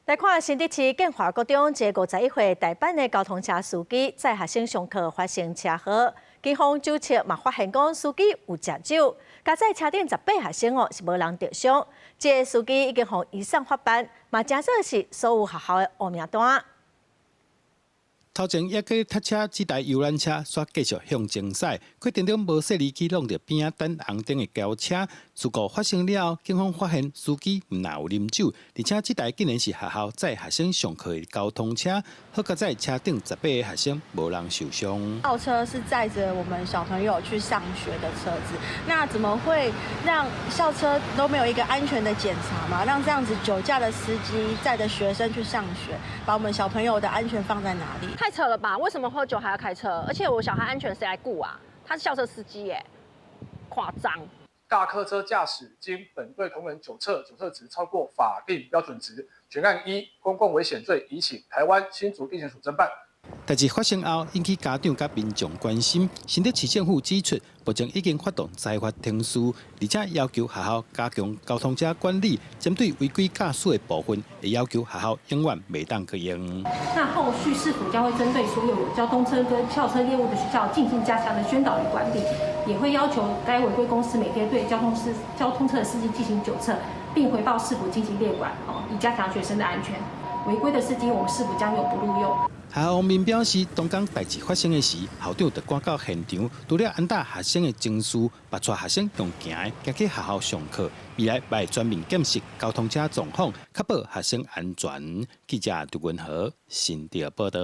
来看新竹市建华国中一个51岁大班的交通车司机载学生上课发生车祸，警方侦测嘛发现讲司机有食酒，加载车顶18学生是无人受伤。这个司机已经向医生发办，嘛真做是所有学校的恶名单。 头前也去踢车，几台游览车煞继续向前驶，快电中无细离去弄到边仔等红灯的轿车。事故发生了后，警方发现司机唔但有啉酒，而且这台竟然是学校载学生上课的交通车，好加在车顶18个学生无人受伤。校车是载着我们小朋友去上学的车子，那怎么会让校车都没有一个安全的检查嘛？让这样子酒驾的司机载着学生去上学，把我们小朋友的安全放在哪里？ 太扯了吧！为什么喝酒还要开车？而且我小孩安全谁来顾啊？他是校车司机耶，夸张！大客车驾驶经本队同仁酒测值超过法定标准值，全案依公共危险罪移请台湾新竹地检署侦办。 代志发生后，引起家长甲民众关心。新竹市政府指出，目前已经发动裁罚停书，而且要求学校加强交通车管理，针对违规驾驶的部分，也要求学校永远袂当可用。那后续是否将会针对所有交通车跟校车业务的学校进行加强的宣导与管理，也会要求该违规公司每天对交通车的司机进行酒测，并回报是否进行列管，以加强学生的安全。违规的司机，我们是否将永不录用？ 学校方面表示，当讲代志发生的时，校长就赶到现场，除了安打学生的情绪，把带学生用行的行去学校上课。未来会专门检视交通车状况，确保学生安全。记者杜文和新竹报道。